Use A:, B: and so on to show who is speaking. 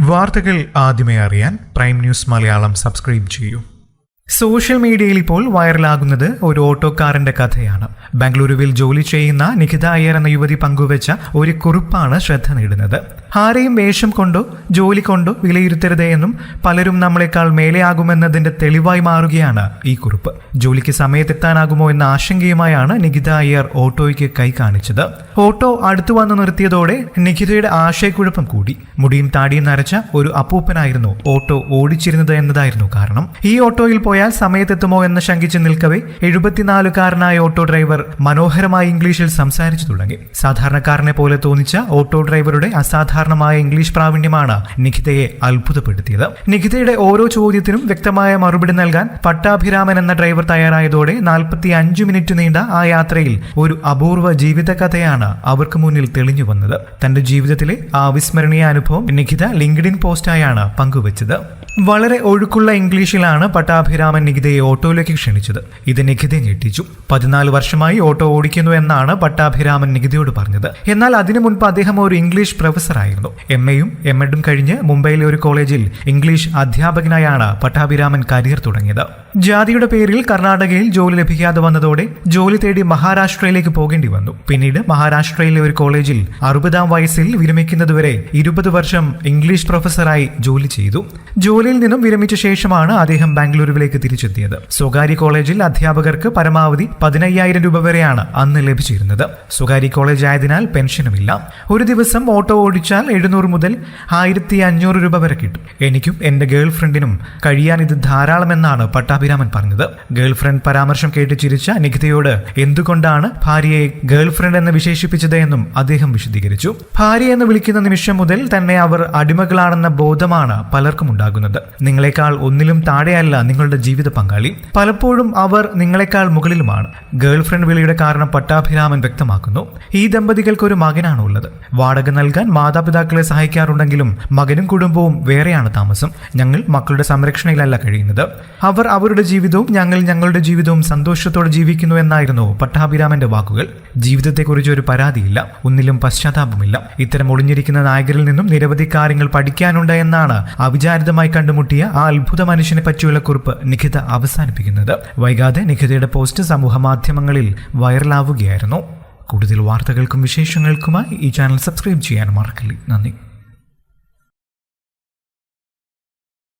A: വാർത്തകൾ ആദ്യമേ അറിയാൻ പ്രൈം ന്യൂസ് മലയാളം സബ്സ്ക്രൈബ് ചെയ്യൂ. സോഷ്യൽ മീഡിയയിൽ ഇപ്പോൾ വൈറലാകുന്നത് ഒരു ഓട്ടോക്കാരന്റെ കഥയാണ്. ബംഗളൂരുവിൽ ജോലി ചെയ്യുന്ന നിഖിത അയ്യർ എന്ന യുവതി പങ്കുവച്ച ഒരു കുറിപ്പാണ് ശ്രദ്ധ നേടുന്നത്. ആരെയും വേഷം കൊണ്ടോ ജോലി കൊണ്ടോ വിലയിരുത്തരുതേ എന്നും പലരും നമ്മളെക്കാൾ മേലെയാകുമെന്നതിന്റെ തെളിവായി മാറുകയാണ് ഈ കുറിപ്പ്. ജോലിക്ക് സമയത്തെത്താനാകുമോ എന്ന ആശങ്കയുമായാണ് നിഖിത അയ്യർ ഓട്ടോയ്ക്ക് കൈ കാണിച്ചത്. ഓട്ടോ അടുത്തു വന്നു നിർത്തിയതോടെ നിഖിതയുടെ ആശയക്കുഴപ്പം കൂടി. മുടിയും താടിയും നരച്ച ഒരു അപ്പൂപ്പനായിരുന്നു ഓട്ടോ ഓടിച്ചിരുന്നത് എന്നതായിരുന്നു കാരണം. ഈ ഓട്ടോയിൽ പോയാൽ സമയത്തെത്തുമോ എന്ന് ശങ്കിച്ച് നിൽക്കവേ 74-കാരനായ ഓട്ടോ ഡ്രൈവർ മനോഹരമായ ഇംഗ്ലീഷിൽ സംസാരിച്ചു തുടങ്ങി. സാധാരണക്കാരനെ പോലെ തോന്നിച്ച ഓട്ടോ ഡ്രൈവറുടെ അസാധാരണമായ ഇംഗ്ലീഷ് പ്രാവീണ്യമാണ് നിഖിതയെ അത്ഭുതപ്പെടുത്തിയത്. നിഖിതയുടെ ഓരോ ചോദ്യത്തിനും വ്യക്തമായ മറുപടി നൽകാൻ പട്ടാഭിരാമൻ എന്ന ഡ്രൈവർ തയ്യാറായതോടെ 45 മിനിറ്റ് നീണ്ട ആ യാത്രയിൽ ഒരു അപൂർവ ജീവിതകഥയാണ് അവർക്ക് മുന്നിൽ തെളിഞ്ഞു വന്നത്. തന്റെ ജീവിതത്തിലെ ആ അവിസ്മരണീയ അനുഭവം നിഖിത ലിങ്ക്ഡിൻ പോസ്റ്റായാണ് പങ്കുവച്ചത്. വളരെ ഒഴുക്കുള്ള ഇംഗ്ലീഷിലാണ് പട്ടാഭിരാമൻ നിഖിതയെ ഓട്ടോയിലേക്ക് ക്ഷണിച്ചത്. ഇത് നിഖിതയെ ഞെട്ടിച്ചു. 14 വർഷമായി ഓട്ടോ ഓടിക്കുന്നു എന്നാണ് പട്ടാഭിരാമൻ നിഖിതയോട് പറഞ്ഞത്. എന്നാൽ അതിനു മുൻപ് അദ്ദേഹം ഒരു ഇംഗ്ലീഷ് പ്രൊഫസറായിരുന്നു. MA-യും M.Ed.ഉം കഴിഞ്ഞ് മുംബൈയിലെ ഒരു കോളേജിൽ ഇംഗ്ലീഷ് അധ്യാപകനായാണ് പട്ടാഭിരാമൻ കരിയർ തുടങ്ങിയത്. ജാതിയുടെ പേരിൽ കർണാടകയിൽ ജോലി ലഭിക്കാതെ വന്നതോടെ ജോലി തേടി മഹാരാഷ്ട്രയിലേക്ക് പോകേണ്ടി വന്നു. പിന്നീട് മഹാരാഷ്ട്രയിലെ ഒരു കോളേജിൽ 60-ാം വയസ്സിൽ വിരമിക്കുന്നതുവരെ 20 വർഷം ഇംഗ്ലീഷ് പ്രൊഫസറായി ജോലി ചെയ്തു. ജോലിയിൽ നിന്നും വിരമിച്ച ശേഷമാണ് അദ്ദേഹം ബാംഗ്ലൂരുവിലേക്ക് തിരിച്ചെത്തിയത്. സ്വകാര്യ കോളേജിൽ അധ്യാപകർക്ക് പരമാവധി 15,000 രൂപ വരെയാണ് അന്ന് ലഭിച്ചിരുന്നത്. സ്വകാര്യ കോളേജ് ആയതിനാൽ പെൻഷനുമില്ല. ഒരു ദിവസം ഓട്ടോ ഓടിച്ചാൽ 700 മുതൽ 1,500 രൂപ വരെ കിട്ടും. എനിക്കും എന്റെ ഗേൾ ഫ്രണ്ടിനും കഴിയാൻ ഇത് ധാരാളമെന്നാണ് പട്ടാഭിരാമൻ പറഞ്ഞത്. ഗേൾ ഫ്രണ്ട് പരാമർശം കേട്ട് ചിരിച്ച നിഖിതയോട് എന്തുകൊണ്ടാണ് ഭാര്യയെ ഗേൾ ഫ്രണ്ട് എന്ന് വിശേഷിപ്പിച്ചത് എന്നും അദ്ദേഹം വിശദീകരിച്ചു. ഭാര്യ എന്ന് വിളിക്കുന്ന നിമിഷം മുതൽ തന്നെ അവർ അടിമകളാണെന്ന ബോധമാണ് പലർക്കും ഉണ്ടാകുന്നത്. നിങ്ങളെക്കാൾ ഒന്നിലും താഴെയല്ല നിങ്ങളുടെ ജീവിത പങ്കാളി. പലപ്പോഴും അവർ നിങ്ങളെക്കാൾ മുകളിലുമാണ്. ഗേൾ ഫ്രണ്ട് വിളിയുടെ കാരണം പട്ടാഭിരാമൻ വ്യക്തമാക്കുന്നു. ഈ ദമ്പതികൾക്ക് ഒരു മകനാണ് ഉള്ളത്. വാടക നൽകാൻ മാതാപിതാക്കളെ സഹായിക്കാറുണ്ടെങ്കിലും മകനും കുടുംബവും വേറെയാണ് താമസം. ഞങ്ങൾ മക്കളുടെ സംരക്ഷണയിലല്ല കഴിയുന്നത്. അവർ അവരുടെ ജീവിതവും ഞങ്ങൾ ഞങ്ങളുടെ ജീവിതവും സന്തോഷത്തോടെ ജീവിക്കുന്നു എന്നായിരുന്നു പട്ടാഭിരാമന്റെ വാക്കുകൾ. ജീവിതത്തെക്കുറിച്ച് ഒരു പരാതിയില്ല, ഒന്നിലും പശ്ചാത്താപമില്ല. ഇത്തരം ഒളിഞ്ഞിരിക്കുന്ന നായകരിൽ നിന്നും നിരവധി കാര്യങ്ങൾ പഠിക്കാനുണ്ട് എന്നാണ് അവിചാരിതമായി കണ്ടുമുട്ടിയ ആ അത്ഭുത മനുഷ്യനെ പറ്റിയുള്ള കുറിപ്പ് നിഖിത അവസാനിപ്പിക്കുന്നത്. വൈകാതെ നിഖിതയുടെ പോസ്റ്റ് സമൂഹ മാധ്യമങ്ങളിൽ വൈറലാവുകയായിരുന്നു. കൂടുതൽ വാർത്തകൾക്കും വിശേഷങ്ങൾക്കുമായി ഈ ചാനൽ സബ്സ്ക്രൈബ് ചെയ്യാൻ മറക്കല്ലേ. നന്ദി.